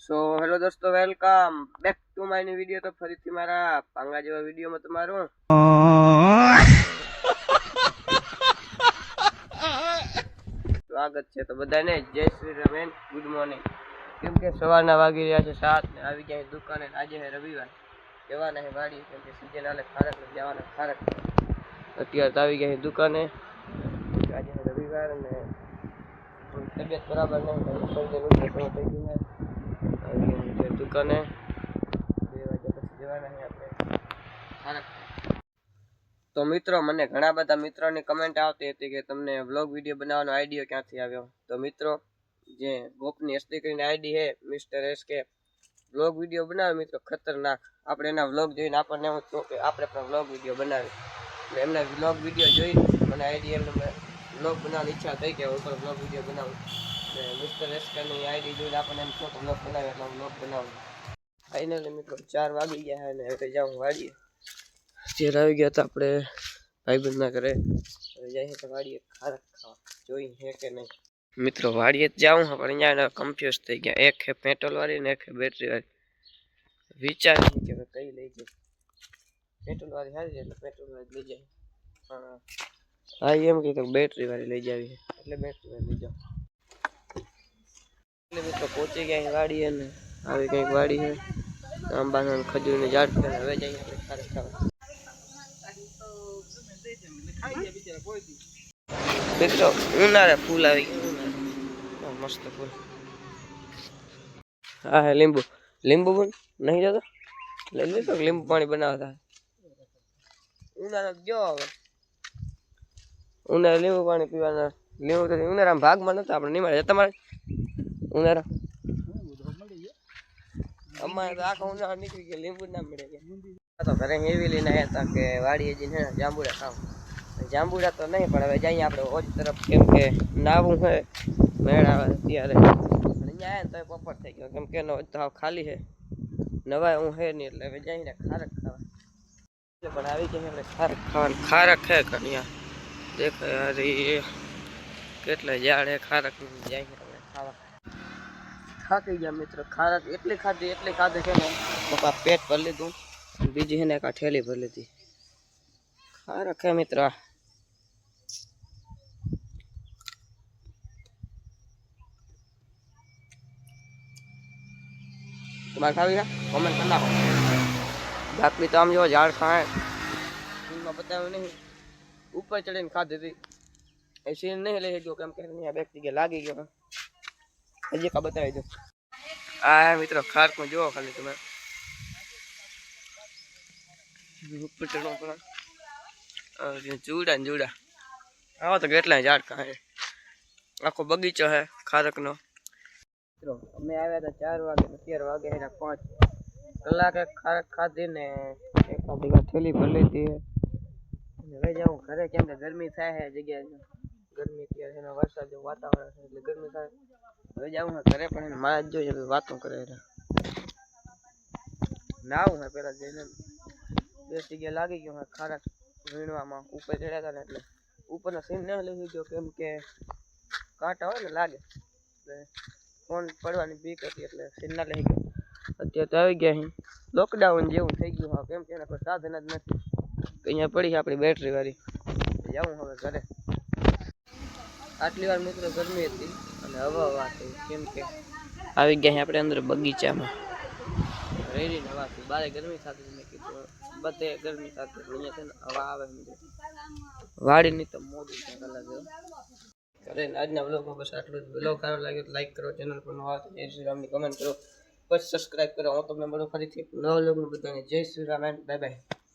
So hello દોસ્તો, welcome back to my new video. તો ફરીથી મારા પાંગા જેવા વિડીયોમાં તમારું સ્વાગત છે। તો બધાને જય Shri Ram and good morning. કેમ કે સવારના વાગી રહ્યા છે 7 ને આવી ગયા દુકાને। આજે છે રવિવાર, જવાના છે વાડી, કેમ કે સીઝન આલે ખારક જવાના ખારક। અત્યારે તો આવી ગયા દુકાને, આજે છે રવિવાર અને તબિયત બરાબર નહીં, શરદી થઈ ગયું છે। દુકાને 2 વાગ્યા પછી જવાના છે આપણે ખારક। તો મિત્રો, મને ઘણા બધા મિત્રોની કમેન્ટ આવતી હતી કે તમને વ્લોગ વિડીયો બનાવવાનો આઈડિયા ક્યાંથી આવ્યો। તો મિત્રો, જે ગોપની હસ્તી કરીને આઈડી છે મિસ્ટર SK, વ્લોગ વિડીયો બનાવે મિત્રો ખતરનાક। આપણે એના વ્લોગ જોઈને આપણને એવું થયું કે આપણે પણ વ્લોગ વિડીયો બનાવી, એટલે એમના વ્લોગ વિડીયો જોઈ મને આઈડિયા એમને વ્લોગ બનાવવાની ઈચ્છા થઈ કે ઉપર વ્લોગ વિડીયો બનાવું। મિસ્ટર SKની આઈડી જોઈને આપણને એમ થયું કે વ્લોગ બનાવે, એટલે વ્લોગ બનાવું। ફાઇનલી મિત્રો 4 વાગી ગયા અને હવે જાઉં વાડીએ। અત્યારે આવી ગયા હતા આપણે ભાઈબંધના ઘરે, હવે જાય તો વાડીએ ખારક ખાવા, જોઈ છે કે નહીં। મિત્રો વાડીએ જ જાઉં પણ અહીંયા કન્ફ્યુઝ થઈ ગયા, એક છે પેટ્રોલ વાળી ને એક છે બેટરી વાળી। વિચાર કે કઈ લઈ જાય, પેટ્રોલ વાળી સારી એટલે પેટ્રોલ વાળી લઈ જાય, પણ હા એમ કે બેટરી વાળી લઈ જાવી, એટલે બેટરી વાળી લઈ જાઉં। એટલે મિત્રો પહોંચી ગયા વાડીએ ને આવી કંઈક વાડી છે, આંબાના ખજૂરની ઝાડ છે। હવે જઈએ આપણે ખારક ખાવા। મિત્રો ઉનાળે ફૂલ આવી ગયા, મસ્ત ફૂલ। હા હે લીંબુ, લીંબુ પણ નહીં જતો લઈ લીધો, લીંબુ પાણી બનાવતા ઉનાળા જો હવે ઉનાળે લીંબુ પાણી પીવાના। લીંબુ તો ઉનાળામાં ભાગમાં નતા આપણે નહીં મળે તમારે ઉનાળા, અમારે તો આખા ઉનાળા નીકળી ગયા, લીંબુ ના મળે। તો ઘરે એવી લઈને આવ્યા હતા કે વાડીએ જઈને જાંબુડા ખાવ, જાંબુડા તો નહીં પણ હવે જઈએ આપણે ઓજ તરફ, કેમ કે નાવું છે મેળ આવે ત્યારે। અહીંયા આવ્યા ને તો પોપટ થઈ ગયો, કેમ કે એનો તો ખાલી છે, નવા હું હે નહીં, એટલે હવે જઈને ખારક ખાવા। પણ આવી ગયા આપણે ખારક ખાવાનું, ખારક છે કન્યા દેખાય અરે કેટલા ઝાડ હે ખારક, જઈએ આપણે ખાવા। થાકી ગયા મિત્રો, ખારક એટલી ખાધી છે ને પપ્પા પેટ ભરી લીધું, બીજી છે ને એક ઠેલી ભરી લીધી। ખારક હે મિત્ર, તમારે ખાવી છે કોમેન્ટ કરી નાખો। બાકી તો આમ જો ઝાડ ખાય સીનમાં બતાવ્યું નહીં, ઉપર ચડીને ખાધી હતી એ સીન નહીં લઈ ગયો, કેમ કે અહીંયા બે જગ્યાએ લાગી ગયો, હજી કા બતાવી દો। આ મિત્રો ખારકમાં જુઓ ખાલી તમે, ઉપર ચડવું પડે, જુડા ને જુડા આવો તો કેટલાય ઝાડ ખાય, આખો બગીચો છે ખારકનો। મિત્રો અમે આવ્યા હતા 4 વાગે, 11 વાગે એના 5 કલાકે ખારક ખાધી ને એકાદી થેલી ભરી લીધી। હવે જાઉં ઘરે, કેમ કે ગરમી થાય છે જગ્યાએ, ગરમી અત્યારે એના વરસાદ જેવું વાતાવરણ છે એટલે ગરમી થાય। હવે જાઉં ઘરે, પણ એને મારા જ જોઈએ વાતો કરે, નાવું હે પેલા જઈને 2 જગ્યાએ લાગી ગયો હે ખારક વીણવામાં, ઉપર ચડ્યા હતા ને એટલે ઉપરના સીન ન લઈ ગયો, કેમ કે કાંટા હોય ને લાગે, એટલે ફોન પડવાની બીક હતી એટલે સીન ના લઈ ગયો। અત્યારે તો આવી ગયા લોકડાઉન જેવું થઈ ગયું હા, કેમ કે એના કોઈ સાધન જ નથી, અહીંયા પડી છે આપણી બેટરી વાળી, જાઉં હવે ઘરે। આટલી વાર મિત્રો ગરમી હતી અને હવા હતી, કેમ કે આવી ગયા આપણે અંદર બગીચામાં, રેડીને હવાથી બારે ગરમી થતી, મેં કીધું બધે ગરમી થતી, અહીંયા છે ને હવા આવે, વાડીની તો મોટી છે અલગ કરે। આજના વ્લોગમાં બસ આટલું જ। વ્લોગ સારો લાગ્યો તો લાઈક કરો, ચેનલ પર નવા તો જય શ્રી રામની કમેન્ટ કરો, પછી સબસ્ક્રાઈબ કરો। હું તમને મળું ફરીથી નવા વ્લોગમાં, બધાને જય Shri Ram and bye bye.